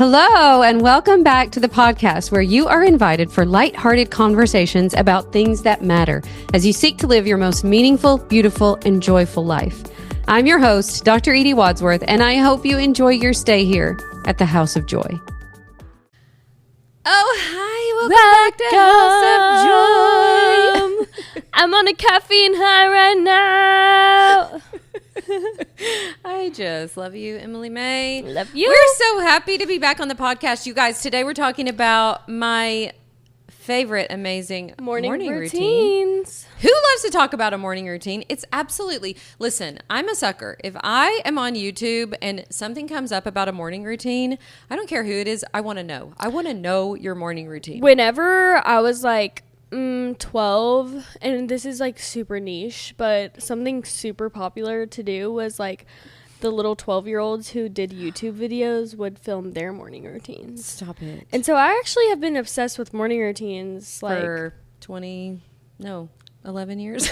Hello, and welcome back to the podcast where you are invited for lighthearted conversations about things that matter as you seek to live your most meaningful, beautiful, and joyful life. I'm your host, Dr. Edie Wadsworth, and I hope you enjoy your stay here at the House of Joy. Oh, hi. Welcome back to House of Joy. I'm on a caffeine high right now. I just love you, Emily May. Love you. We're so happy to be back on the podcast, you guys. Today we're talking about my favorite amazing morning routines. Who loves to talk about a morning routine? It's absolutely, listen, I'm a sucker. If I am on YouTube and something comes up about a morning routine, I don't care who it is, I want to know. I want to know your morning routine. Whenever I was like 12, and this is like super niche, but something super popular to do was like the little 12-year-olds who did YouTube videos would film their morning routines. Stop it. And so I actually have been obsessed with morning routines for 11 years.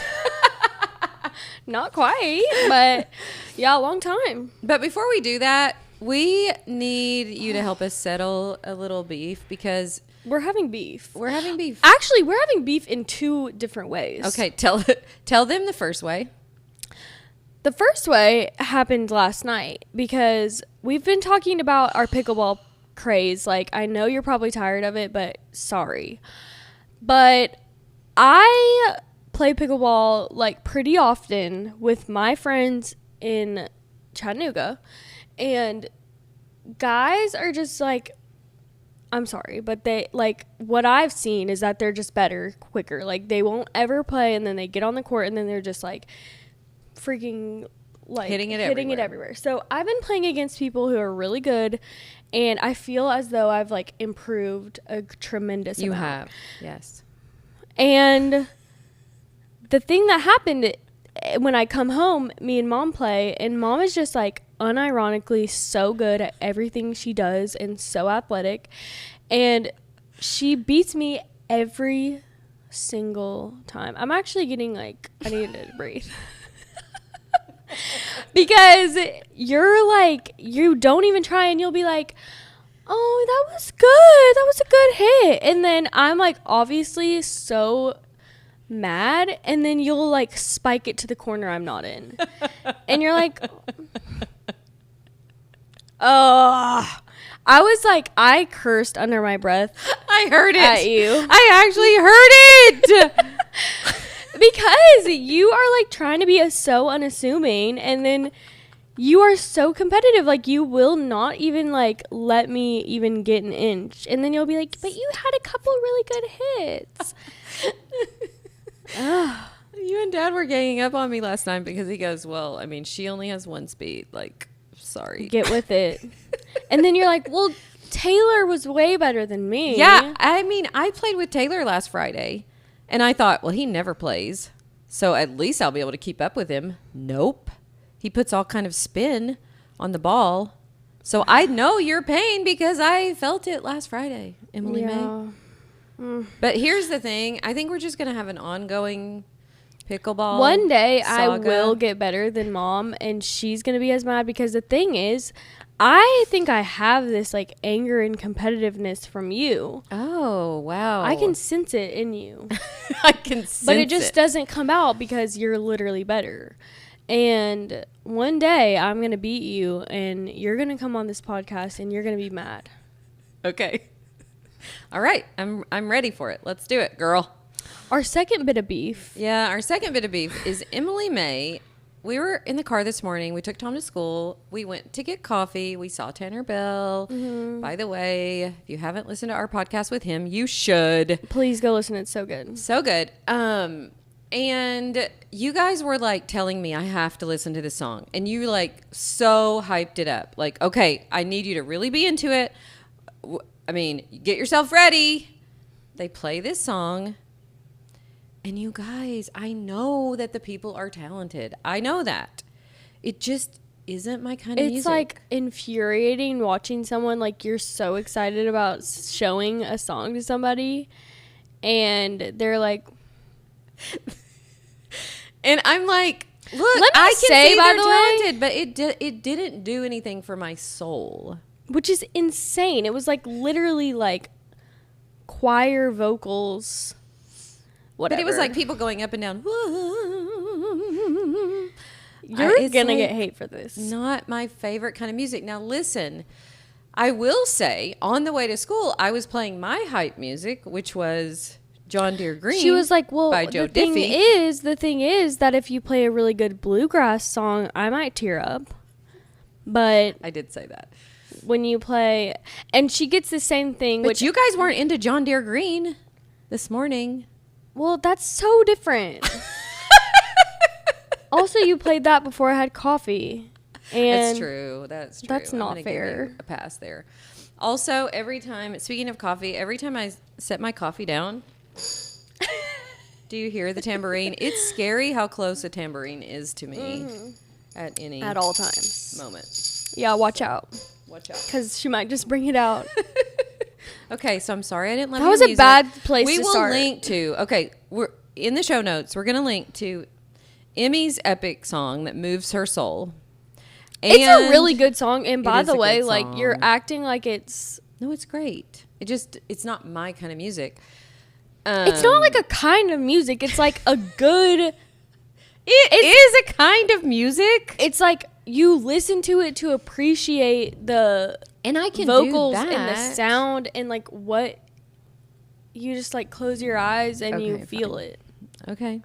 Not quite, but yeah, a long time. But before we do that, we need you to help us settle a little beef because we're having beef. Actually, we're having beef in two different ways. Okay, tell them the first way. The first way happened last night because we've been talking about our pickleball craze. Like, I know you're probably tired of it, but sorry. But I play pickleball like pretty often with my friends in Chattanooga, and guys are just like, I'm sorry, but they, like, what I've seen is that they're just better, quicker. Like, they won't ever play, and then they get on the court, and then they're just like freaking like hitting it everywhere. So I've been playing against people who are really good, and I feel as though I've like improved a tremendous amount. You have, yes. And the thing that happened when I come home, me and Mom play, and Mom is just like unironically so good at everything she does and so athletic, and she beats me every single time. I'm actually getting like, I need to breathe. Because you're like, you don't even try, and you'll be like, oh, that was good. That was a good hit. And then I'm like, obviously so mad, and then you'll like spike it to the corner I'm not in. And you're like, oh. I was like, I cursed under my breath. I heard it. At you. I actually heard it. Because you are like trying to be so unassuming, and then you are so competitive. Like, you will not even like let me even get an inch, and then you'll be like, but you had a couple really good hits. You and Dad were ganging up on me last night because he goes, well, I mean, she only has one speed. Like, sorry. Get with it. And then you're like, well, Taylor was way better than me. Yeah, I mean, I played with Taylor last Friday, and I thought, well, he never plays, so at least I'll be able to keep up with him. Nope. He puts all kind of spin on the ball. So I know your pain because I felt it last Friday, Emily May. But here's the thing. I think we're just going to have an ongoing pickleball One day saga. I will get better than Mom, and she's going to be as mad, because the thing is, I think I have this like anger and competitiveness from you. Oh, wow. I can sense it in you. I can sense it. But it just doesn't come out because you're literally better. And one day I'm going to beat you, and you're going to come on this podcast, and you're going to be mad. Okay. All right. I'm ready for it. Let's do it, girl. Our second bit of beef. Yeah, our second bit of beef is Emily May. We were in the car this morning. We took Tom to school. We went to get coffee. We saw Tanner Bell. Mm-hmm. By the way, if you haven't listened to our podcast with him, you should. Please go listen. It's so good. So good. And you guys were like telling me I have to listen to this song. And you like so hyped it up. Like, okay, I need you to really be into it. I mean, get yourself ready. They play this song. And you guys, I know that the people are talented. I know that. It just isn't my kind of music. It's like infuriating watching someone, like, you're so excited about showing a song to somebody, and they're like, and I'm like, look, let me I can say, see by they're the way, talented, but it didn't do anything for my soul. which is insane. It was like literally like choir vocals, whatever. But it was like people going up and down. You're gonna get hate for this. Not my favorite kind of music. Now listen, I will say on the way to school, I was playing my hype music, which was John Deere Green. She was like, well, by Joe the thing Diffie. is that if you play a really good bluegrass song, I might tear up. But I did say that. When you play, and she gets the same thing. But you guys weren't into John Deere Green this morning. Well, that's so different. Also, you played that before I had coffee. And That's true. That's true. That's not I'm gonna fair. give you a pass there. Also, every time, speaking of coffee, every time I set my coffee down, do you hear the tambourine? It's scary how close a tambourine is to me at any at all times. moment. Yeah, watch out. Watch out. Because she might just bring it out. Okay, so I'm sorry I didn't let That you was a use bad it. place we to will start. link to, okay, we're in the show notes, we're going to link to Emmy's epic song that moves her soul. It's a And really good song. And by is the a way, good like, you're song. acting like it's... No, it's great. It's not my kind of music. It's not like a kind of music. It's like a good... It is a kind of music. It's like you listen to it to appreciate the And I can vocals do that. and the sound and like what... You just like close your eyes and you Okay, feel fine. it. Okay.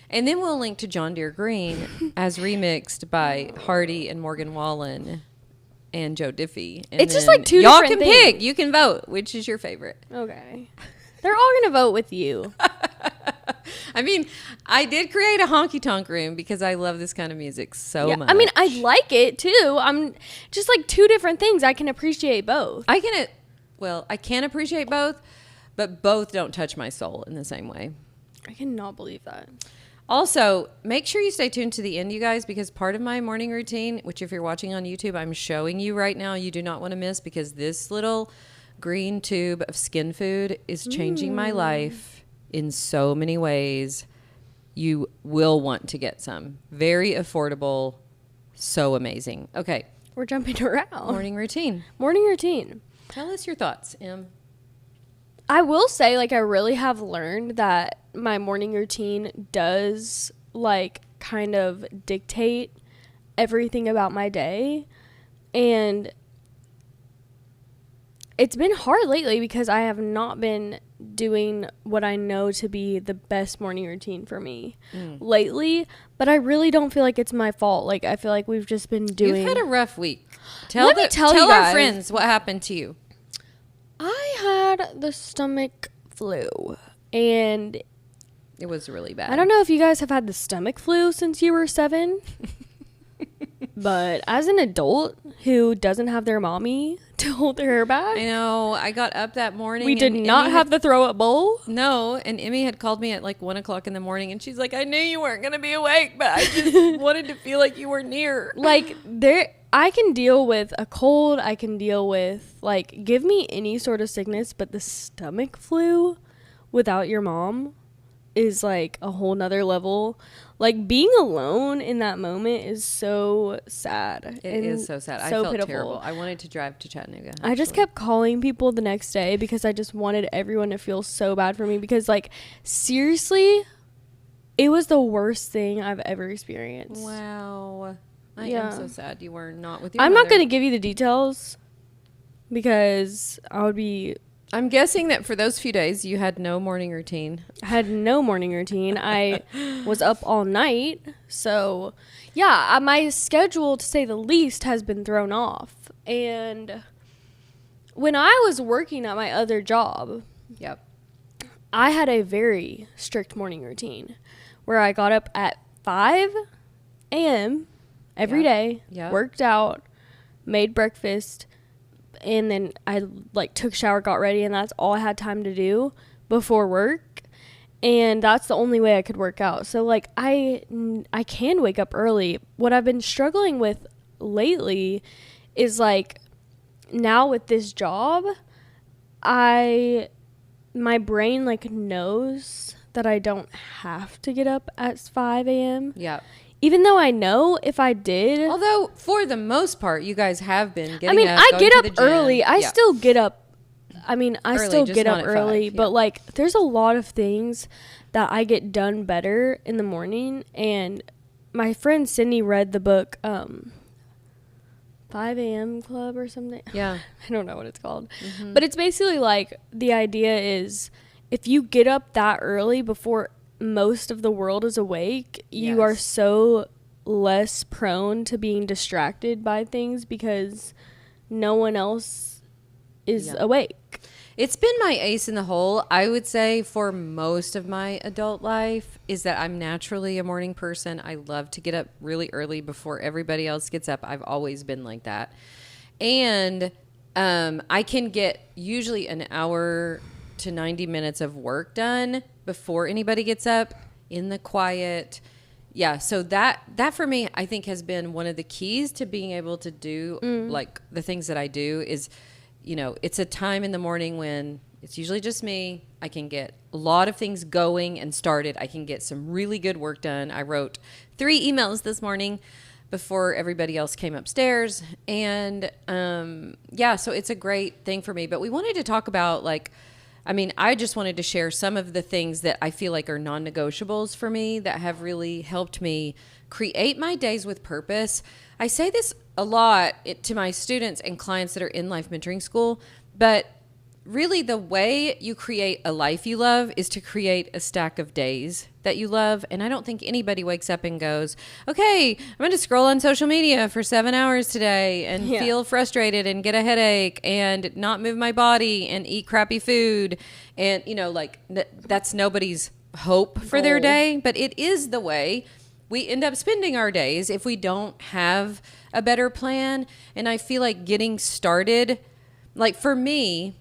And then we'll link to John Deere Green as remixed by Hardy and Morgan Wallen and Joe Diffie. And It's just then like two y'all different can pick. things. You can vote. Which is your favorite? Okay. They're all going to vote with you. I mean, I did create a honky tonk room because I love this kind of music so much. I mean, I like it too. I'm just like two different things. I can appreciate both. I can appreciate both, but both don't touch my soul in the same way. I cannot believe that. Also, make sure you stay tuned to the end, you guys, because part of my morning routine, which if you're watching on YouTube, I'm showing you right now, you do not want to miss, because this little green tube of skin food is changing my life in so many ways. You will want to get some. Very affordable, so amazing. Okay, We're jumping around. morning routine. Morning routine. Tell us your thoughts, Em. I will say, like, I really have learned that my morning routine does, like, kind of dictate everything about my day. And it's been hard lately because I have not been doing what I know to be the best morning routine for me lately. But I really don't feel like it's my fault. Like, I feel like we've just been doing... You've had a rough week. Let me tell you our guys. friends what happened to you. I had the stomach flu, and It was really bad. I don't know if you guys have had the stomach flu since you were 7, but as an adult who doesn't have their mommy to hold their hair back, I know. I got up that morning. we did and not Emmy have the throw up bowl. No, and Emmy had called me at like 1 o'clock in the morning, and she's like, "I knew you weren't going to be awake, but I just wanted to feel like you were near." Like, I can deal with a cold. I can deal with, like, give me any sort of sickness, but the stomach flu without your mom is like a whole nother level. Like, being alone in that moment is so sad. It is so sad. I so felt pitiful. terrible. I wanted to drive to Chattanooga. I just kept calling people the next day because I just wanted everyone to feel so bad for me because, like, seriously, it was the worst thing I've ever experienced. Wow. I Yeah. am so sad you were not with your I'm mother. not going to give you the details because I would be... I'm guessing that for those few days you had no morning routine. I had no morning routine. I was up all night. So, yeah, my schedule, to say the least, has been thrown off. And when I was working at my other job, Yep. I had a very strict morning routine where I got up at 5 a.m. every day, worked out, made breakfast, and then I like took a shower, got ready, and that's all I had time to do before work. And that's the only way I could work out. So like I can wake up early. What I've been struggling with lately is like now with this job, my brain like knows that I don't have to get up at 5 a.m. Yep. even though I know if I did, Although for the most part, you guys have been getting I mean, up, I going get to up the gym. early. I Yeah. still get up. I mean, I Early, still just get not up at early, 5, but yeah. like there's a lot of things that I get done better in the morning. And my friend Sydney read the book 5 a.m. Club or something. Yeah. I don't know what it's called. But it's basically like the idea is if you get up that early before most of the world is awake, you are Yes. so less prone to being distracted by things because no one else is Yeah. awake. It's been my ace in the hole, I would say, for most of my adult life, is that I'm naturally a morning person. I love to get up really early before everybody else gets up. I've always been like that. And I can get usually an hour to 90 minutes of work done before anybody gets up in the quiet. Yeah, so that for me, I think has been one of the keys to being able to do like the things that I do is, you know, it's a time in the morning when it's usually just me. I can get a lot of things going and started. I can get some really good work done. I wrote 3 emails this morning before everybody else came upstairs. And yeah, so it's a great thing for me. But we wanted to talk about I just wanted to share some of the things that I feel like are non-negotiables for me that have really helped me create my days with purpose. I say this a lot to my students and clients that are in life mentoring school, but really the way you create a life you love is to create a stack of days that you love. And I don't think anybody wakes up and goes, okay, I'm going to scroll on social media for 7 hours today and feel frustrated and get a headache and not move my body and eat crappy food. And, you know, like that's nobody's hope for their day, but it is the way we end up spending our days if we don't have a better plan. And I feel like getting started, like for me,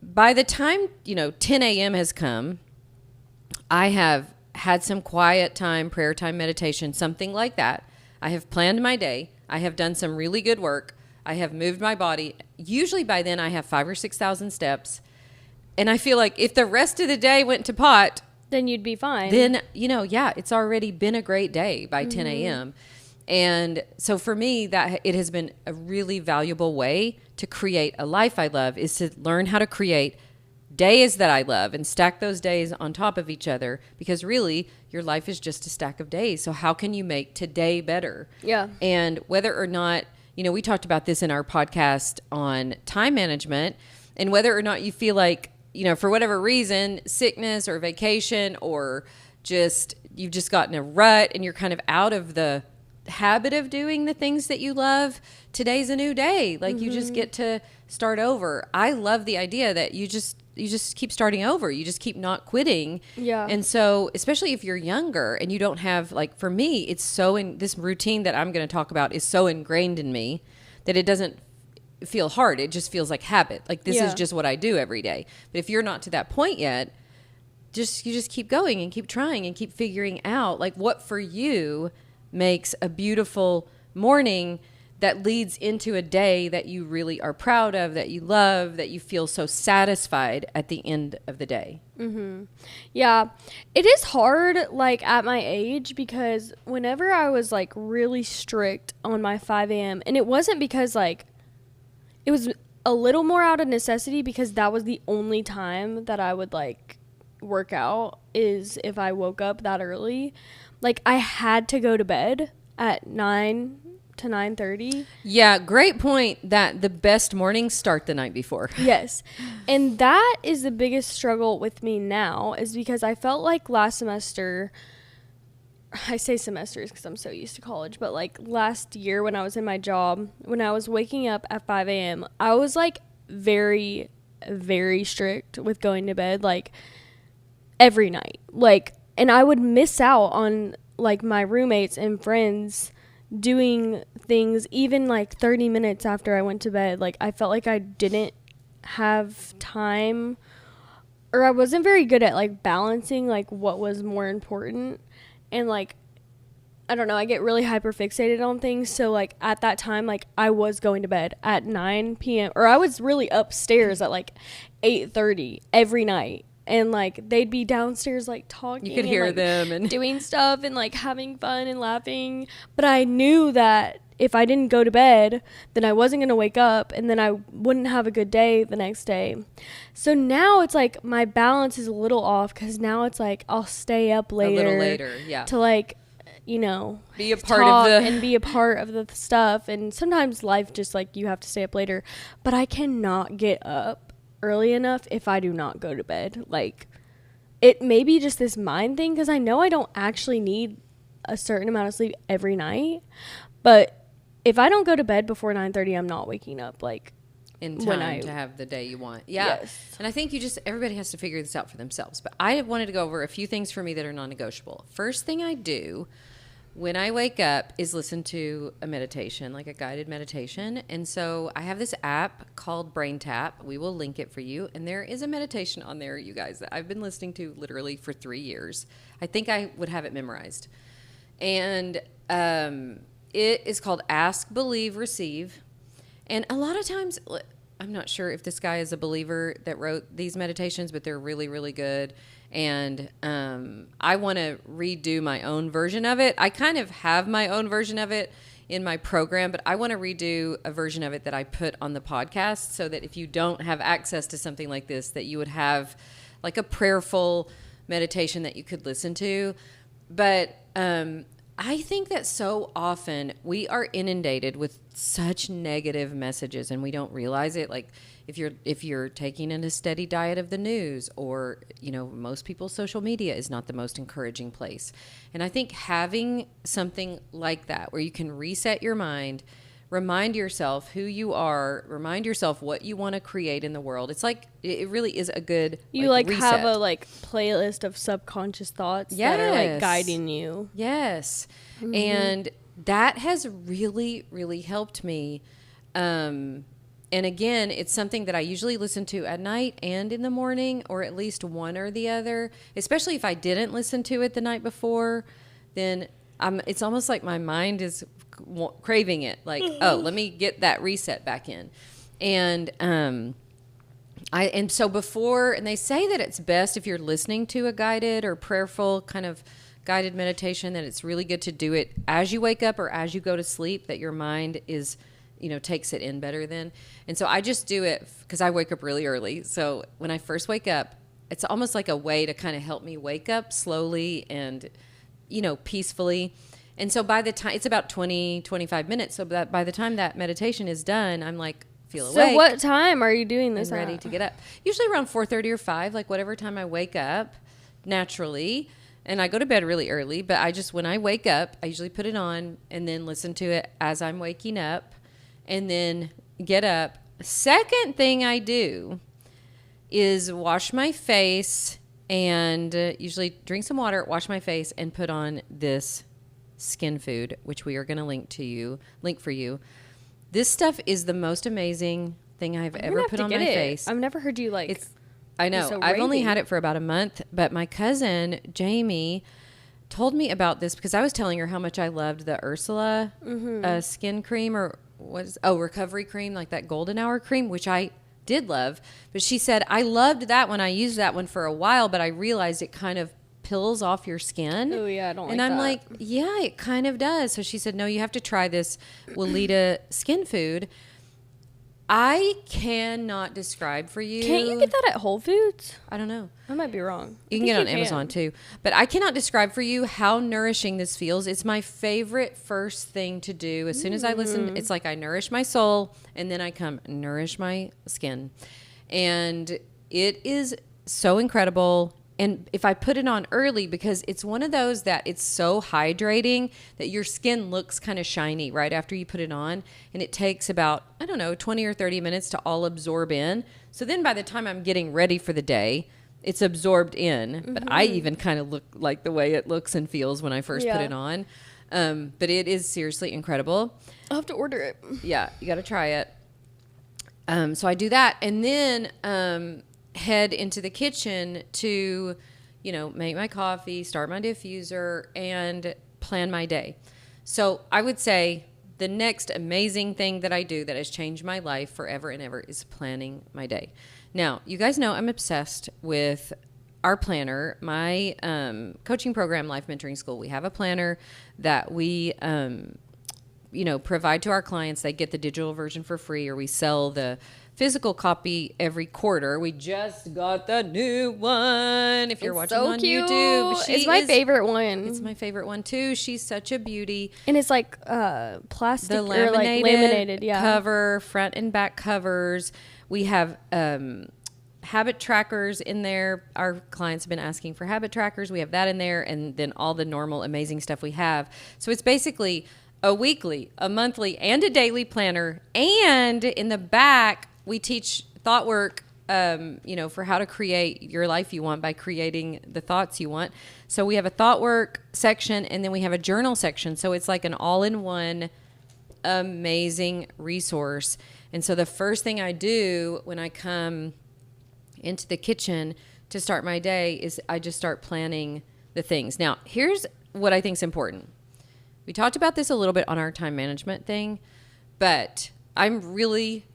by the time, 10 a.m. has come, I have had some quiet time, prayer time, meditation, something like that. I have planned my day. I have done some really good work. I have moved my body. Usually by then I have 5,000 or 6,000 steps. And I feel like if the rest of the day went to pot, Then you'd be fine. then, it's already been a great day by 10 a.m. And so for me, that it has been a really valuable way to create a life I love is to learn how to create days that I love and stack those days on top of each other, because really your life is just a stack of days. So how can you make today better? Yeah. And whether or not, we talked about this in our podcast on time management, and whether or not you feel like, for whatever reason, sickness or vacation or just you've just gotten a rut and you're kind of out of the habit of doing the things that you love, today's a new day. Like you just get to start over. I love the idea that you just keep starting over. You just keep not quitting. Yeah. And so, especially if you're younger and you don't have, like for me, it's so in this routine that I'm going to talk about is so ingrained in me that it doesn't feel hard. It just feels like habit. Like this is just what I do every day. But if you're not to that point yet, you just keep going and keep trying and keep figuring out like what for you makes a beautiful morning that leads into a day that you really are proud of, that you love, that you feel so satisfied at the end of the day. Yeah, it is hard, like, at my age, because whenever I was, like, really strict on my 5 a.m., and it wasn't because, like, it was a little more out of necessity because that was the only time that I would, like, work out is if I woke up that early. Like, I had to go to bed at 9 to 9:30. Yeah, great point that the best mornings start the night before. Yes. And that is the biggest struggle with me now is because I felt like last semester, I say semesters because I'm so used to college, but like last year when I was in my job, when I was waking up at 5 a.m., I was like very, very strict with going to bed like every night. Like, and I would miss out on like my roommates and friends doing things even like 30 minutes after I went to bed. Like I felt like I didn't have time, or I wasn't very good at like balancing like what was more important. And like I don't know, I get really hyper fixated on things. So like at that time, like I was going to bed at 9 p.m. or I was really upstairs at like 8:30 every night. and like they'd be downstairs like talking. You could hear like, them and doing stuff and like having fun and laughing. But I knew that if I didn't go to bed, then I wasn't going to wake up, and then I wouldn't have a good day the next day. So now it's like my balance is a little off, because now it's like I'll stay up later. A little later, yeah. To like, you know, be a part of the and be a part of the stuff. And sometimes life just like you have to stay up later. But I cannot get up early enough if I do not go to bed. Like, it may be just this mind thing, because I know I don't actually need a certain amount of sleep every night. But if I don't go to bed before 9:30, I'm not waking up like in time to have the day you want. Yeah. Yes. And I think everybody has to figure this out for themselves. But I wanted to go over a few things for me that are non-negotiable. First thing I do when I wake up is listen to a meditation, like a guided meditation. And so I have this app called Brain Tap. We will link it for you. And there is a meditation on there, you guys, that I've been listening to literally for 3 years. I think I would have it memorized. And it is called Ask, Believe, Receive. And a lot of times, I'm not sure if this guy is a believer that wrote these meditations, but they're really, really good. And I want to redo my own version of it. I kind of have my own version of it in my program, but I want to redo a version of it that I put on the podcast, so that if you don't have access to something like this, that you would have like a prayerful meditation that you could listen to. But I think that so often we are inundated with such negative messages and we don't realize it. Like if you're taking in a steady diet of the news, or, you know, most people's social media is not the most encouraging place. And I think having something like that where you can reset your mind, remind yourself who you are, remind yourself what you want to create in the world. It's like, it really is a good reset. Have a like playlist of subconscious thoughts that are like guiding you. Yes. Mm-hmm. And that has really, really helped me. And again, it's something that I usually listen to at night and in the morning, or at least one or the other, especially if I didn't listen to it the night before, then it's almost like my mind is craving it. Like, oh, let me get that reset back in. And so before, and they say that it's best if you're listening to a guided or prayerful kind of guided meditation, that it's really good to do it as you wake up or as you go to sleep, that your mind is, you know, takes it in better then. And so I just do it because I wake up really early. So when I first wake up, it's almost like a way to kind of help me wake up slowly and, you know, peacefully. And so by the time, it's about 25 minutes. So that by the time that meditation is done, I'm like, feel awake. So what time are you doing this and ready to get up? Usually around 4:30 or 5, like whatever time I wake up naturally. And I go to bed really early, but when I wake up, I usually put it on and then listen to it as I'm waking up, and then get up. Second thing I do is wash my face and usually drink some water, wash my face, and put on this skin food, which we are going to link for you. This stuff is the most amazing thing I've ever put on my face. I've never heard you I know. So I've only had it for about a month, but my cousin Jamie told me about this because I was telling her how much I loved the Ursula skin cream, or recovery cream, like that golden hour cream, which I did love. But she said, I loved that one. I used that one for a while, but I realized it kind of pills off your skin. Oh yeah, I don't like that. And I'm that. like, yeah, it kind of does. So she said, no, you have to try this Weleda skin food. I cannot describe for you. Can't you get that at Whole Foods? I don't know. I might be wrong. You can get it on Amazon too. But I cannot describe for you how nourishing this feels. It's my favorite first thing to do. As soon as I listen, it's like I nourish my soul, and then I come nourish my skin. And it is so incredible. And if I put it on early, because it's one of those that it's so hydrating that your skin looks kind of shiny right after you put it on. And it takes about, 20 or 30 minutes to all absorb in. So then by the time I'm getting ready for the day, it's absorbed in. Mm-hmm. But I even kind of look like the way it looks and feels when I first put it on. But it is seriously incredible. I'll have to order it. Yeah, you got to try it. So I do that. And then head into the kitchen to, make my coffee, start my diffuser, and plan my day. So I would say the next amazing thing that I do that has changed my life forever and ever is planning my day. Now, you guys know I'm obsessed with our planner, my coaching program, Life Mentoring School, we have a planner that we, provide to our clients. They get the digital version for free, or we sell the physical copy every quarter. We just got the new one. If you're watching on YouTube, it's my favorite one. It's my favorite one too. She's such a beauty. And it's like plastic, the or like laminated, cover, front and back covers. We have habit trackers in there. Our clients have been asking for habit trackers. We have that in there, and then all the normal amazing stuff we have. So it's basically a weekly, a monthly, and a daily planner. And in the back, we teach thought work, for how to create your life you want by creating the thoughts you want. So we have a thought work section, and then we have a journal section. So it's like an all-in-one amazing resource. And so the first thing I do when I come into the kitchen to start my day is I just start planning the things. Now, here's what I think is important. We talked about this a little bit on our time management thing, but I'm really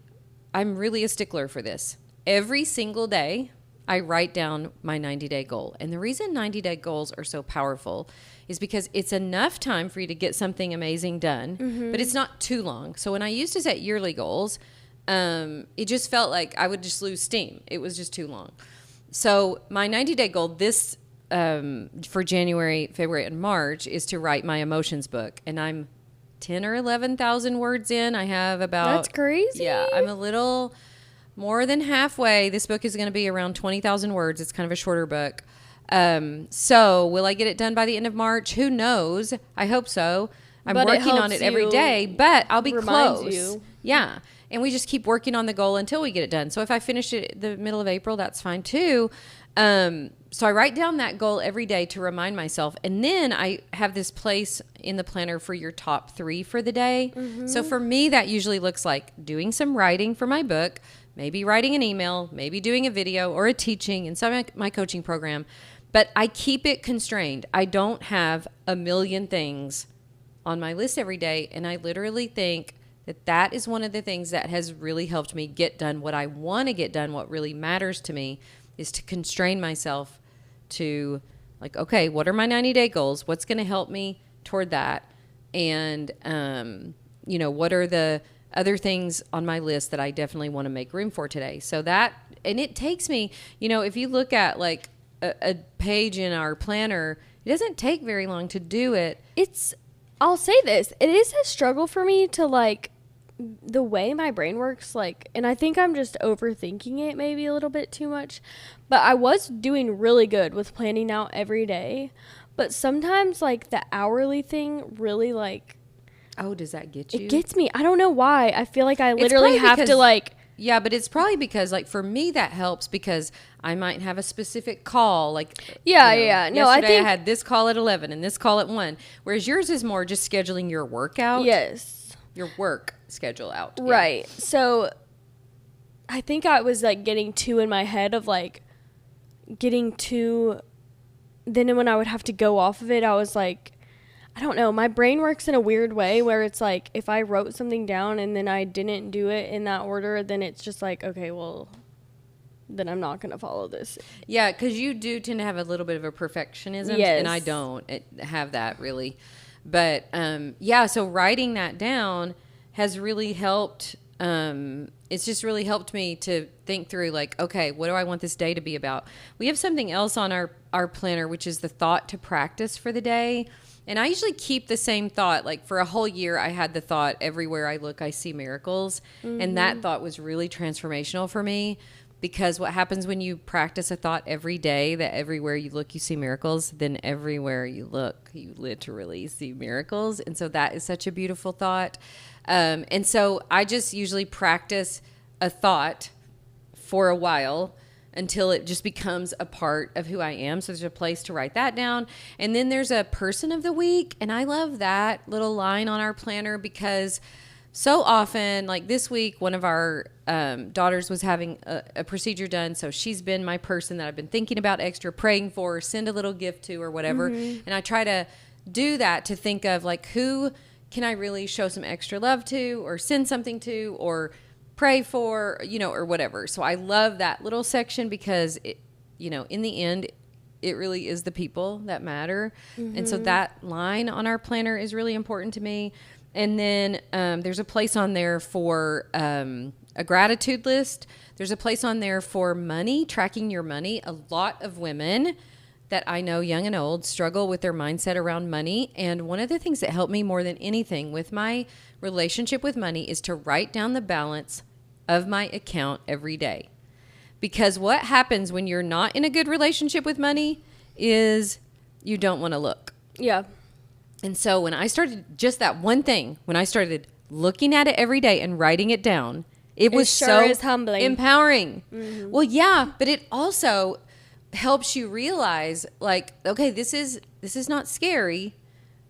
a stickler for this. Every single day, I write down my 90-day goal. And the reason 90-day goals are so powerful is because it's enough time for you to get something amazing done, but it's not too long. So when I used to set yearly goals, it just felt like I would just lose steam. It was just too long. So my 90-day goal for January, February, and March is to write my emotions book. And I'm 10 or 11,000 words in. I have about... That's crazy. Yeah, I'm a little more than halfway. This book is going to be around 20,000 words. It's kind of a shorter book. So will I get it done by the end of March? Who knows? I hope so. I'm working on it every day, but I'll be close. Yeah. And we just keep working on the goal until we get it done. So if I finish it the middle of April, that's fine too. So I write down that goal every day to remind myself. And then I have this place in the planner for your top 3 for the day. So for me, that usually looks like doing some writing for my book, maybe writing an email, maybe doing a video or a teaching in some of my coaching program. But I keep it constrained. I don't have a million things on my list every day. And I literally think that is one of the things that has really helped me get done what I want to get done, what really matters to me, is to constrain myself to, like, okay, what are my 90-day goals? What's going to help me toward that? And, what are the other things on my list that I definitely want to make room for today? So that, and it takes me, if you look at like a page in our planner, it doesn't take very long to do it. I'll say this, it is a struggle for me to like, the way my brain works, like, and I think I'm just overthinking it maybe a little bit too much, but I was doing really good with planning out every day, but sometimes like the hourly thing really like, oh, does that get you? It gets me. I don't know why. I feel like I literally have to like, yeah, but it's probably because like for me that helps because I might have a specific call, like yeah. No, I think I had this call at 11 and this call at 1, whereas yours is more just scheduling your workout. Yes. Your work schedule out. Right. Yeah. So I think I was like getting too in my head of like then when I would have to go off of it, I was like, I don't know. My brain works in a weird way where it's like if I wrote something down and then I didn't do it in that order, then it's just like, okay, well, then I'm not going to follow this. Yeah, because you do tend to have a little bit of a perfectionism. Yes. And I don't have that really. But, so writing that down has really helped. It's just really helped me to think through, like, okay, what do I want this day to be about? We have something else on our planner, which is the thought to practice for the day. And I usually keep the same thought. Like for a whole year, I had the thought, everywhere I look, I see miracles. And that thought was really transformational for me. Because what happens when you practice a thought every day, that everywhere you look, you see miracles, then everywhere you look, you literally see miracles. And so that is such a beautiful thought. And so I just usually practice a thought for a while until it just becomes a part of who I am. So there's a place to write that down. And then there's a person of the week. And I love that little line on our planner because so often, like this week, one of our daughters was having a procedure done. So she's been my person that I've been thinking about extra, praying for, send a little gift to or whatever. And I try to do that to think of like, who can I really show some extra love to or send something to or pray for, or whatever. So I love that little section because, in the end, it really is the people that matter. And so that line on our planner is really important to me. And then there's a place on there for a gratitude list. There's a place on there for money, tracking your money. A lot of women that I know, young and old, struggle with their mindset around money. And one of the things that helped me more than anything with my relationship with money is to write down the balance of my account every day. Because what happens when you're not in a good relationship with money is you don't want to look. Yeah. And so when I started just that one thing, when I started looking at it every day and writing it down, it was so is humbling. empowering. Well, yeah, but it also helps you realize, like, okay, this is not scary.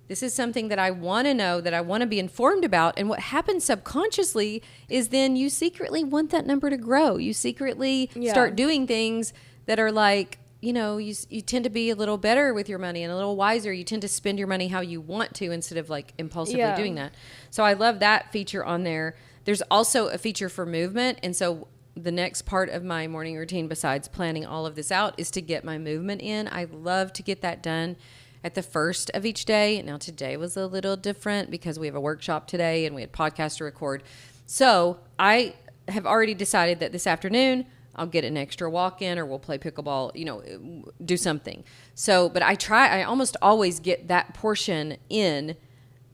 This is something that I want to know, that I want to be informed about. And what happens subconsciously is then you secretly want that number to grow. You secretly start doing things that are like, you know, you tend to be a little better with your money and a little wiser. You tend to spend your money how you want to instead of like impulsively doing that. So I love that feature on there. There's also a feature for movement. And so the next part of my morning routine, besides planning all of this out, is to get my movement in. I love to get that done at the first of each day. Now today was a little different because we have a workshop today and we had podcasts to record. So I have already decided that this afternoon I'll get an extra walk in, or we'll play pickleball, you know, do something. So, but I almost always get that portion in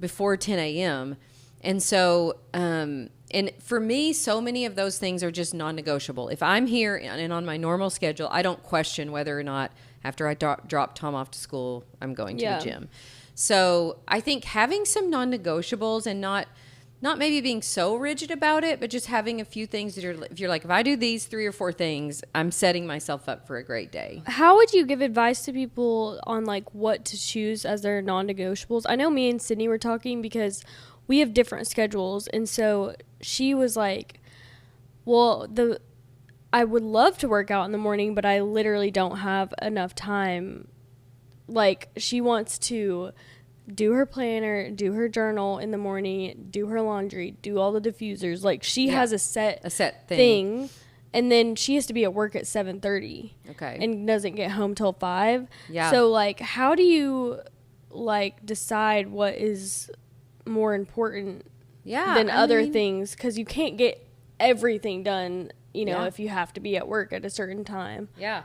before 10 a.m. And so, and for me, so many of those things are just non-negotiable. If I'm here and on my normal schedule, I don't question whether or not after I drop Tom off to school, I'm going to the gym. So I think having some non-negotiables and not maybe being so rigid about it, but just having a few things that if you're like, if I do these 3 or 4 things, I'm setting myself up for a great day. How would you give advice to people on like what to choose as their non-negotiables? I know me and Sydney were talking because we have different schedules. And so she was like, well, I would love to work out in the morning, but I literally don't have enough time. Like, she wants to do her planner, do her journal in the morning, do her laundry, do all the diffusers. Like, she has a set thing. And then she has to be at work at 7:30. Okay. And doesn't get home till 5. Yeah. So, like, how do you, like, decide what is more important than other things? Because you can't get everything done, you know, if you have to be at work at a certain time. Yeah.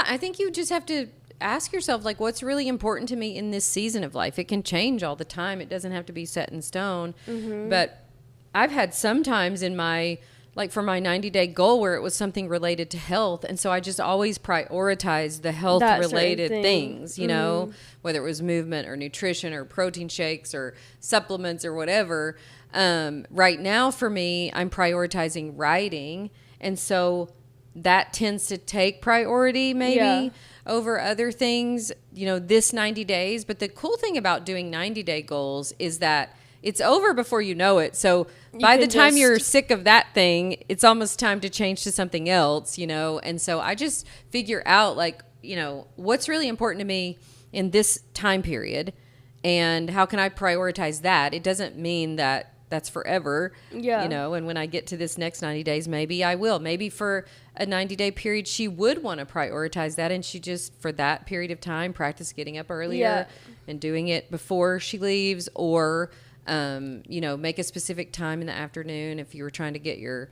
I think you just have to ask yourself, like, what's really important to me in this season of life? It can change all the time. It doesn't have to be set in stone. But I've had some times in my, like, for my 90-day goal where it was something related to health. And so I just always prioritized the health-related things, you know, whether it was movement or nutrition or protein shakes or supplements or whatever. Right now for me, I'm prioritizing writing. And so that tends to take priority maybe over other things, you know, this 90 days. But the cool thing about doing 90-day goals is that it's over before you know it. So by the time you're sick of that thing, it's almost time to change to something else, you know. And so I just figure out, like, you know, what's really important to me in this time period and how can I prioritize that? It doesn't mean that that's forever, you know, and when I get to this next 90 days, maybe I will. Maybe for a 90-day period, she would want to prioritize that, and she just, for that period of time, practice getting up earlier and doing it before she leaves, or, you know, make a specific time in the afternoon if you were trying to get your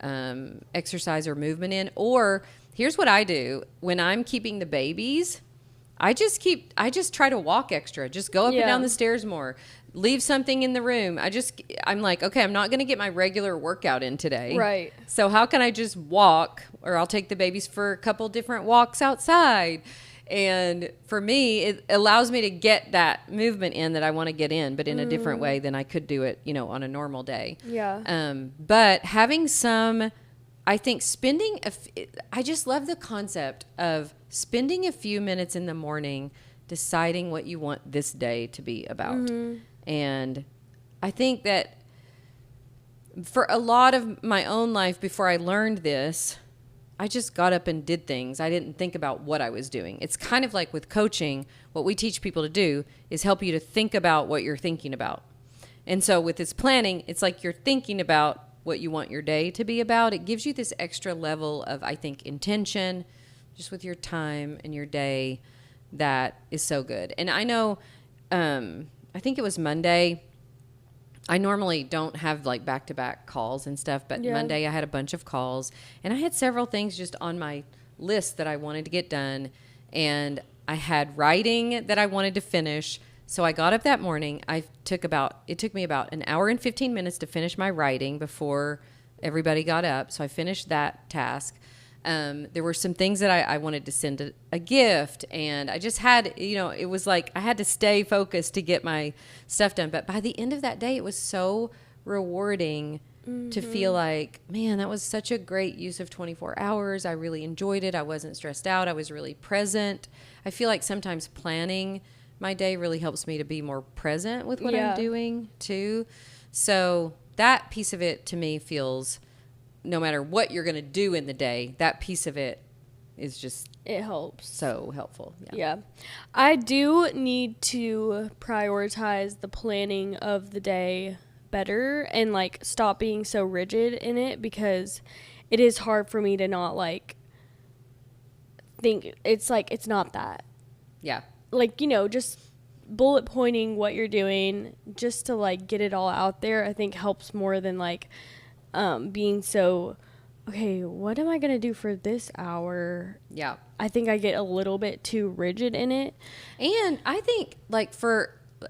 exercise or movement in. Or here's what I do. When I'm keeping the babies, I just try to walk extra, just go up and down the stairs more. Leave something in the room. I'm like, okay, I'm not going to get my regular workout in today. Right. So how can I just walk, or I'll take the babies for a couple different walks outside. And for me, it allows me to get that movement in that I want to get in, but in a different way than I could do it, you know, on a normal day. Yeah. But having some, I think I just love the concept of spending a few minutes in the morning deciding what you want this day to be about. And I think that for a lot of my own life before I learned this, I just got up and did things. I didn't think about what I was doing. It's kind of like with coaching, what we teach people to do is help you to think about what you're thinking about. And so with this planning, it's like you're thinking about what you want your day to be about. It gives you this extra level of, I think, intention, just with your time and your day, that is so good. And I know, I think it was Monday. I normally don't have like back-to-back calls and stuff, but Monday I had a bunch of calls, and I had several things just on my list that I wanted to get done, and I had writing that I wanted to finish. So I got up that morning. It took me about an hour and 15 minutes to finish my writing before everybody got up. So I finished that task. There were some things that I wanted to send a gift, and I just had, it was like I had to stay focused to get my stuff done. But by the end of that day, it was so rewarding to feel like, man, that was such a great use of 24 hours. I really enjoyed it. I wasn't stressed out. I was really present. I feel like sometimes planning my day really helps me to be more present with what I'm doing too. So that piece of it to me feels, no matter what you're going to do in the day, that piece of it is just, it helps. So helpful. Yeah. I do need to prioritize the planning of the day better and like stop being so rigid in it, because it is hard for me to not like think it's like it's not that. Yeah. Like, just bullet pointing what you're doing just to like get it all out there, I think helps more than like being so, okay, what am I going to do for this hour? Yeah. I think I get a little bit too rigid in it. And I think like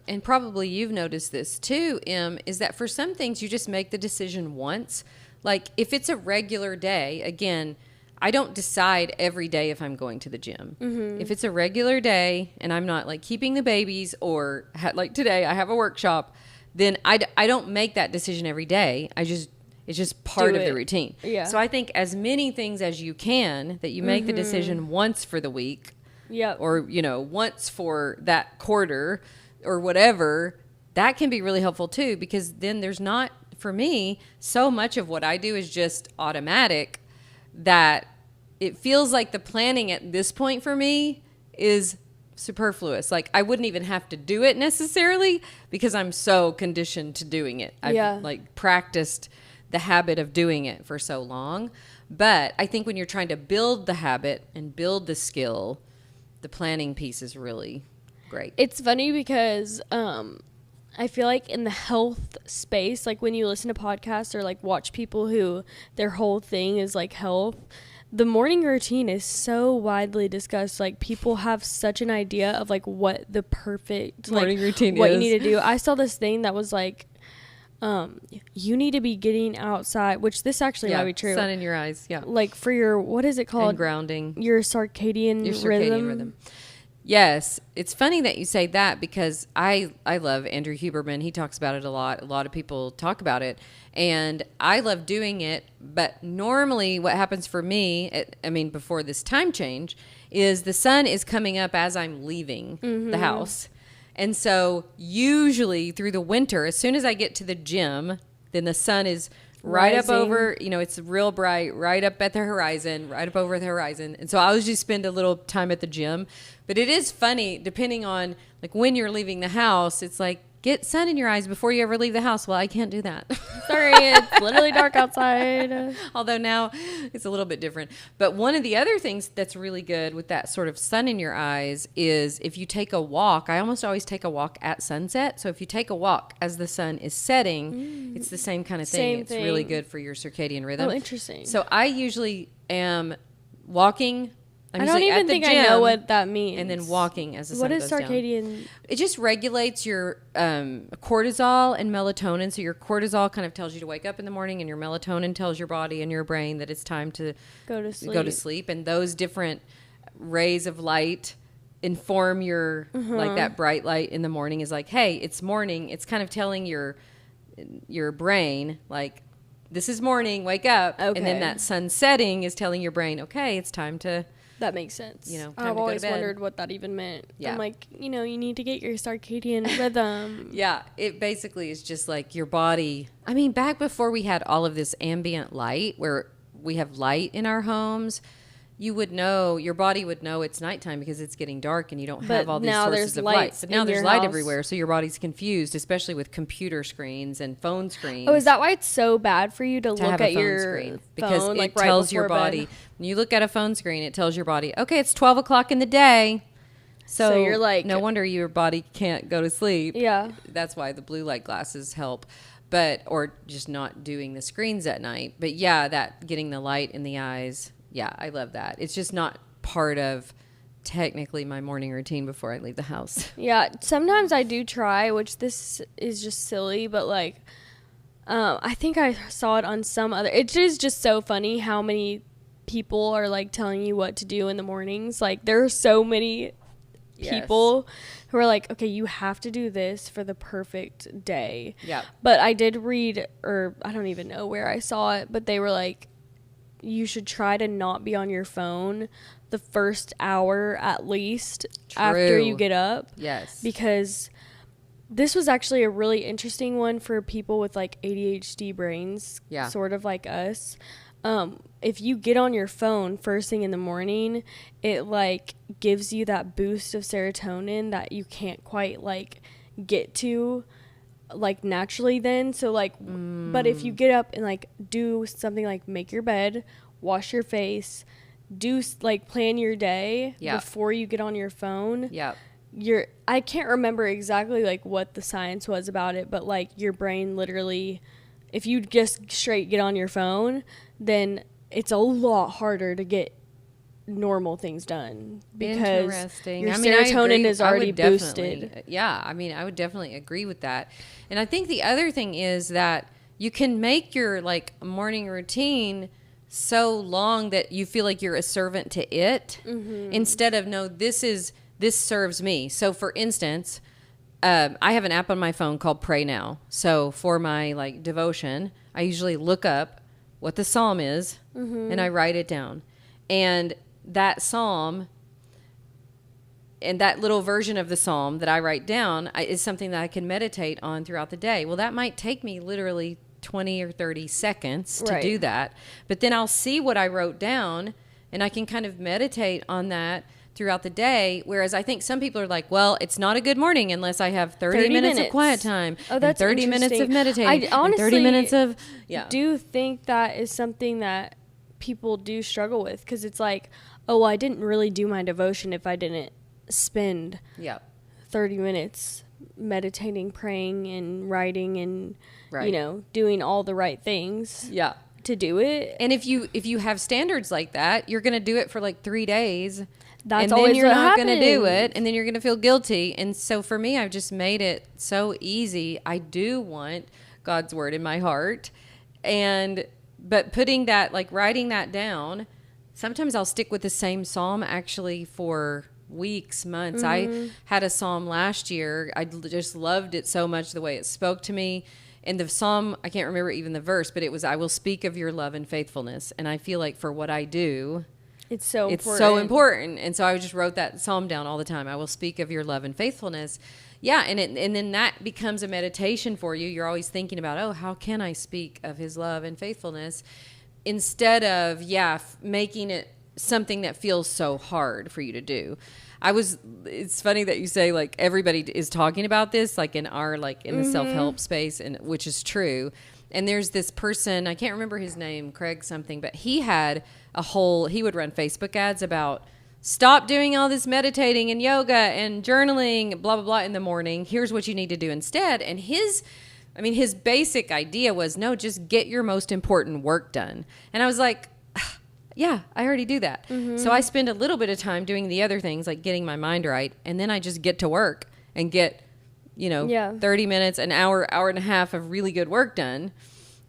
and probably you've noticed this too, Em, is that for some things you just make the decision once. Like if it's a regular day, again, I don't decide every day if I'm going to the gym. Mm-hmm. If it's a regular day and I'm not like keeping the babies or like today I have a workshop, then I don't make that decision every day. It's just part of the routine. Yeah. So I think as many things as you can, that you make the decision once for the week. Yep. Or, once for that quarter or whatever, that can be really helpful too, because then there's not, for me, so much of what I do is just automatic that it feels like the planning at this point for me is superfluous. Like I wouldn't even have to do it necessarily because I'm so conditioned to doing it. I've like practiced the habit of doing it for so long. But I think when you're trying to build the habit and build the skill, the planning piece is really great. It's funny because I feel like in the health space, like when you listen to podcasts or like watch people who their whole thing is like health, the morning routine is so widely discussed. Like people have such an idea of like what the perfect morning routine what is. You need to do. I saw this thing that was like, you need to be getting outside, which this actually might be true. Sun in your eyes. Yeah. Like for your, what is it called? And grounding. Your circadian rhythm. Yes. It's funny that you say that because I love Andrew Huberman. He talks about it a lot. A lot of people talk about it. And I love doing it. But normally what happens for me, before this time change, is the sun is coming up as I'm leaving the house. And so usually through the winter, as soon as I get to the gym, then the sun is right up over, it's real bright, right up at the horizon, right up over the horizon. And so I always just spend a little time at the gym. But it is funny, depending on like when you're leaving the house, it's like, get sun in your eyes before you ever leave the house. Well, I can't do that. Sorry, it's literally dark outside. Although now it's a little bit different. But one of the other things that's really good with that sort of sun in your eyes is if you take a walk. I almost always take a walk at sunset. So if you take a walk as the sun is setting, it's the same kind of thing. It's really good for your circadian rhythm. Oh, interesting. So I usually am walking. I don't even think I know what that means. And then walking as the sun goes down. What is circadian? It just regulates your cortisol and melatonin. So your cortisol kind of tells you to wake up in the morning, and your melatonin tells your body and your brain that it's time to go to sleep. And those different rays of light inform your, like that bright light in the morning is like, hey, it's morning. It's kind of telling your brain, like, this is morning, wake up. Okay. And then that sun setting is telling your brain, okay, it's time to... That makes sense. I've always wondered what that even meant. Yeah. I'm like, you need to get your circadian rhythm. Yeah, it basically is just like your body. Back before we had all of this ambient light, where we have light in our homes, you would know, your body would know it's nighttime because it's getting dark and you don't But have all these now sources there's of light. lights But now in there's your light house. everywhere, so your body's confused, especially with computer screens and phone screens. Oh, is that why it's so bad for you to to look have a at phone your screen? Because phone, it like, right tells your before body, bed? when you look at a phone screen, it tells your body, okay, it's 12 o'clock in the day. So you're like, no wonder your body can't go to sleep. Yeah. That's why the blue light glasses help. Or just not doing the screens at night. But yeah, that getting the light in the eyes. Yeah, I love that. It's just not part of technically my morning routine before I leave the house. Yeah, sometimes I do try, which this is just silly, but like, I think I saw it on some other. It is just so funny how many people are like telling you what to do in the mornings. Like, there are so many people who are like, okay, you have to do this for the perfect day. Yeah. But I did read, or I don't even know where I saw it, but they were like, you should try to not be on your phone the first hour at least after you get up. Yes. Because this was actually a really interesting one for people with like ADHD brains, sort of like us. If you get on your phone first thing in the morning, it like gives you that boost of serotonin that you can't quite like get to like naturally then. So like, but if you get up and like do something like make your bed, wash your face, do like plan your day before you get on your phone. Yeah. I can't remember exactly like what the science was about it, but like your brain literally, if you just straight get on your phone, then it's a lot harder to get normal things done because your serotonin is already boosted. Yeah, I mean, I would definitely agree with that. And I think the other thing is that you can make your like morning routine so long that you feel like you're a servant to it instead of, no, this serves me. So for instance, I have an app on my phone called Pray Now. So for my like devotion, I usually look up what the psalm is and I write it down. And that psalm and that little version of the psalm that I write down is something that I can meditate on throughout the day. Well, that might take me literally 20 or 30 seconds to do that. But then I'll see what I wrote down and I can kind of meditate on that throughout the day. Whereas I think some people are like, well, it's not a good morning unless I have 30 minutes of quiet time. Oh, that's 30 minutes of meditating. I honestly 30 minutes of, do think that is something that people do struggle with because it's like, oh, well, I didn't really do my devotion if I didn't spend 30 minutes meditating, praying, and writing, and you know, doing all the right things to do it. And if you have standards like that, you're going to do it for like 3 days. That's and always then you're what not going to do happens. it, and then you're going to feel guilty. And so for me, I've just made it so easy. I do want God's word in my heart, but putting that, like writing that down, sometimes I'll stick with the same psalm actually for weeks, months. I had a psalm last year. I just loved it so much, the way it spoke to me. And the psalm, I can't remember even the verse, but it was, I will speak of your love and faithfulness. And I feel like for what I do, it's so important. And so I just wrote that psalm down all the time. I will speak of your love and faithfulness. Yeah, and then that becomes a meditation for you. You're always thinking about, oh, how can I speak of his love and faithfulness? Instead of, making it something that feels so hard for you to do. It's funny that you say like everybody is talking about this, like in our, like in the self-help space, and which is true. And there's this person, I can't remember his name, Craig something, but he would run Facebook ads about stop doing all this meditating and yoga and journaling, blah, blah, blah in the morning. Here's what you need to do instead. And his basic idea was, no, just get your most important work done. And I was like, yeah, I already do that. So I spend a little bit of time doing the other things, like getting my mind right. And then I just get to work and get, 30 minutes, an hour, hour and a half of really good work done.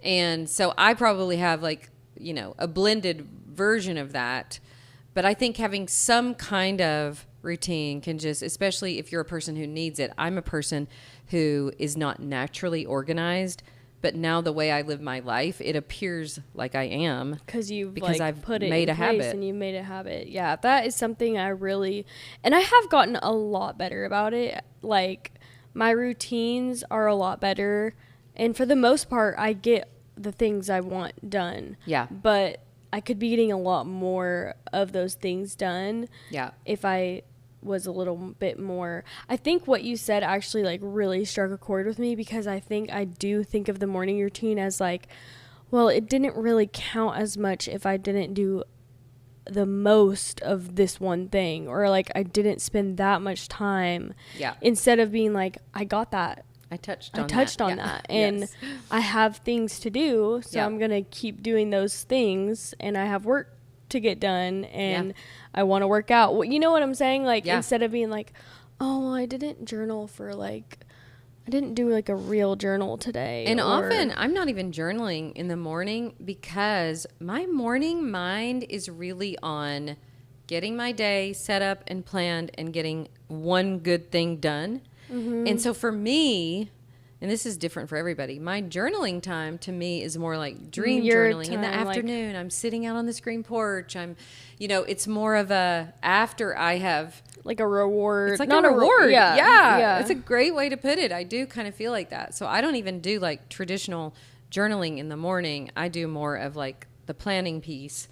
And so I probably have like, a blended version of that. But I think having some kind of routine can just, especially if you're a person who needs it. I'm a person who is not naturally organized, but now the way I live my life, it appears like I am because I've put it made in a habit, and you made a habit. Yeah, that is something and I have gotten a lot better about it. Like my routines are a lot better, and for the most part, I get the things I want done. Yeah, but I could be getting a lot more of those things done. Yeah. If I was a little bit more. I think what you said actually like really struck a chord with me, because I think I do think of the morning routine as like, well, it didn't really count as much if I didn't do the most of this one thing, or like I didn't spend that much time. Yeah. Instead of being like, I got that. I touched on that. And yes. I have things to do, so Yeah. I'm going to keep doing those things, and I have work to get done, and I want to work out. You know what I'm saying? Like, instead of being like, oh, well, I didn't journal for like, I didn't do like a real journal today. And often I'm not even journaling in the morning, because my morning mind is really on getting my day set up and planned and getting one good thing done. Mm-hmm. And so for me, and this is different for everybody, my journaling time to me is more like dream journaling. In the afternoon, like, I'm sitting out on the screen porch. It's more of a after I have like a reward. It's like not a reward. Yeah. It's a great way to put it. I do kind of feel like that. So I don't even do like traditional journaling in the morning. I do more of like the planning piece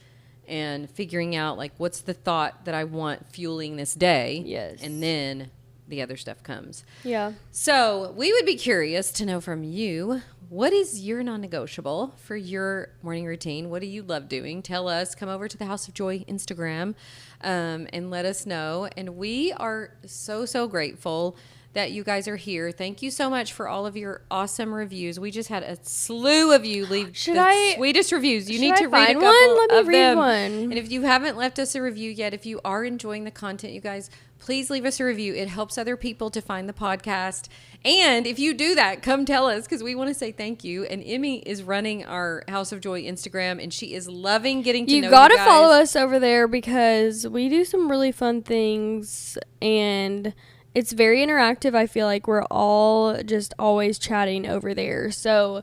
and figuring out like what's the thought that I want fueling this day. Yes. And then the other stuff comes. Yeah. So we would be curious to know from you, what is your non-negotiable for your morning routine? What do you love doing? Tell us. Come over to the House of Joy Instagram and let us know. And we are so, so grateful that you guys are here. Thank you so much for all of your awesome reviews. We just had a slew of you leave sweetest reviews. You need to read a couple Let me of read them. one. And if you haven't left us a review yet, if you are enjoying the content, you guys, please leave us a review. It helps other people to find the podcast. And if you do that, come tell us, because we want to say thank you. And Emmy is running our House of Joy Instagram, and she is loving getting to know you guys. You got to follow us over there, because we do some really fun things, and it's very interactive. I feel like we're all just always chatting over there. So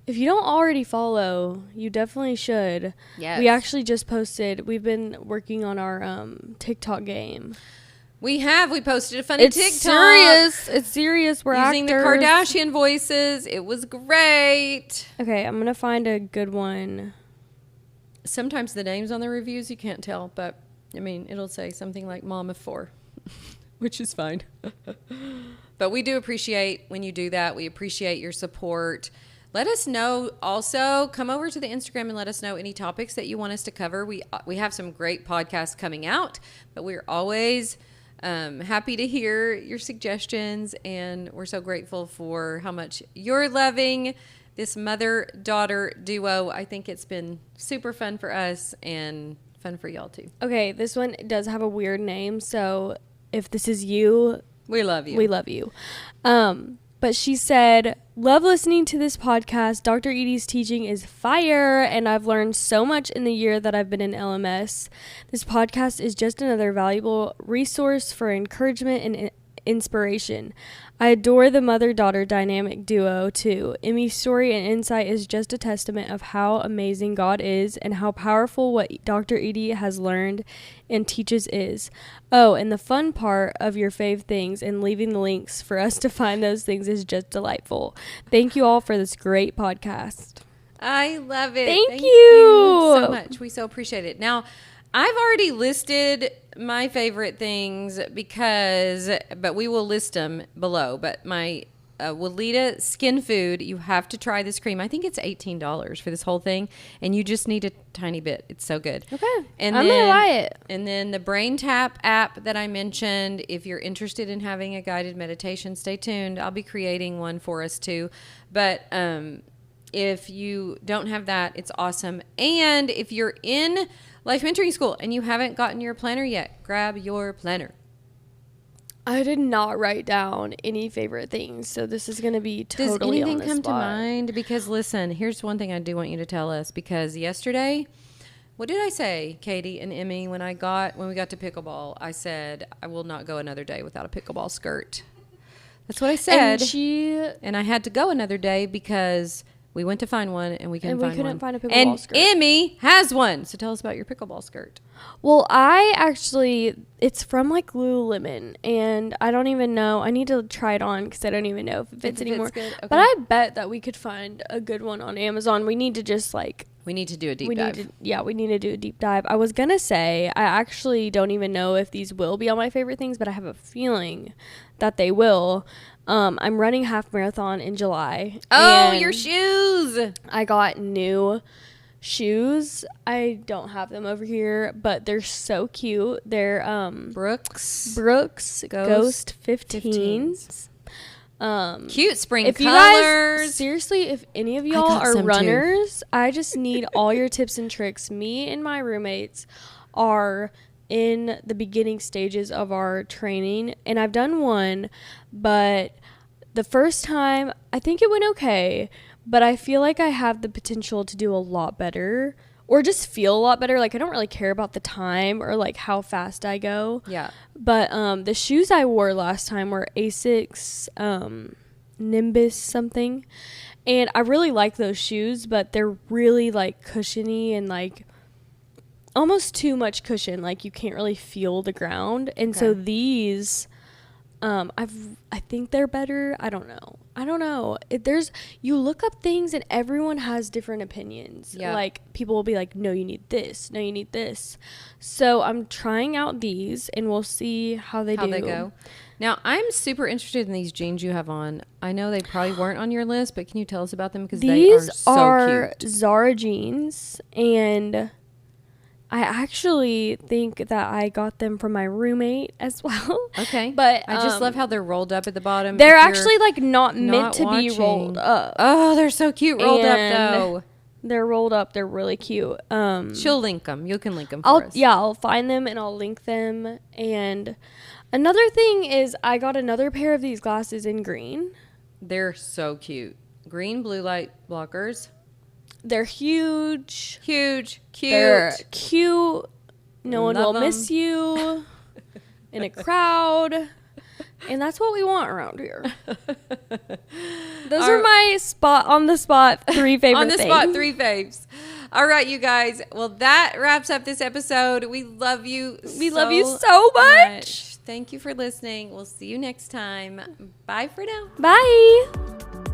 if you don't already follow, you definitely should. Yes. We actually just posted, we've been working on our TikTok game. We posted a funny TikTok. It's serious. We're using actors. the Kardashian voices. It was great. Okay, I'm going to find a good one. Sometimes the names on the reviews you can't tell, but I mean, it'll say something like Mom of 4, which is fine. But we do appreciate when you do that. We appreciate your support. Let us know also. Come over to the Instagram and let us know any topics that you want us to cover. We have some great podcasts coming out, but we're always happy to hear your suggestions, and we're so grateful for how much you're loving this mother-daughter duo. I think it's been super fun for us and fun for y'all too. Okay, this one does have a weird name, so if this is you, we love you. We love you. But she said, love listening to this podcast. Dr. Edie's teaching is fire, and I've learned so much in the year that I've been in LMS. This podcast is just another valuable resource for encouragement and inspiration. I adore the mother-daughter dynamic duo, too. Emmy's story and insight is just a testament of how amazing God is and how powerful what Dr. Edie has learned and teaches is. Oh, and the fun part of your fave things and leaving the links for us to find those things is just delightful. Thank you all for this great podcast. I love it. Thank you so much. We so appreciate it. Now, I've already listed my favorite things but we will list them below. But my Weleda Skin Food, you have to try this cream. I think it's $18 for this whole thing, and you just need a tiny bit. It's so good. Okay, and I'm going to buy it. And then the Brain Tap app that I mentioned, if you're interested in having a guided meditation, stay tuned. I'll be creating one for us too. But if you don't have that, it's awesome. And if you're in Life Mentoring School and you haven't gotten your planner yet, grab your planner. I did not write down any favorite things, so this is going to be totally on the spot. Does anything come to mind? Because listen, here's one thing I do want you to tell us. Because yesterday, what did I say, Katie and Emmy, when we got to pickleball? I said I will not go another day without a pickleball skirt. That's what I said. And I had to go another day because We went to find one, and we couldn't find a pickleball and skirt. Emmy has one. So tell us about your pickleball skirt. Well, it's from like Lululemon, and I don't even know. I need to try it on because I don't even know if it fits anymore. Good. Okay. But I bet that we could find a good one on Amazon. We need to just like. We need to do a deep dive. We need to do a deep dive. I was going to say, I actually don't even know if these will be on my favorite things, but I have a feeling that they will. I'm running half marathon in July. Oh, your shoes. I got new shoes. I don't have them over here, but they're so cute. They're Brooks Ghost 15s. Cute spring if colors. You guys, seriously, if any of y'all are runners, I just need all your tips and tricks. Me and my roommates are in the beginning stages of our training, and I've done one, but the first time I think it went okay, but I feel like I have the potential to do a lot better, or just feel a lot better. Like, I don't really care about the time or like how fast I go. Yeah. But the shoes I wore last time were Asics Nimbus something. And I really like those shoes, but they're really like cushiony and like almost too much cushion. Like, you can't really feel the ground. And so these I think they're better. I don't know. You look up things and everyone has different opinions. Yeah. Like, people will be like, no, you need this. No, you need this. So I'm trying out these, and we'll see how they go. Now, I'm super interested in these jeans you have on. I know they probably weren't on your list, but can you tell us about them? Because they are so cute. Zara jeans, and I actually think that I got them from my roommate as well. Okay. But I just love how they're rolled up at the bottom. They're actually like not meant to be rolled up. Oh, they're so cute rolled up though. They're rolled up. They're really cute. She'll link them. You can link them for us. Yeah, I'll find them and I'll link them. And another thing is I got another pair of these glasses in green. They're so cute. Green blue light blockers. They're huge. Cute. They're cute. No one will miss you in a crowd. And that's what we want around here. Those are my on the spot 3 favorite things. On the spot 3 faves. All right, you guys. Well, that wraps up this episode. We love you. We love you so much. Thank you for listening. We'll see you next time. Bye for now. Bye.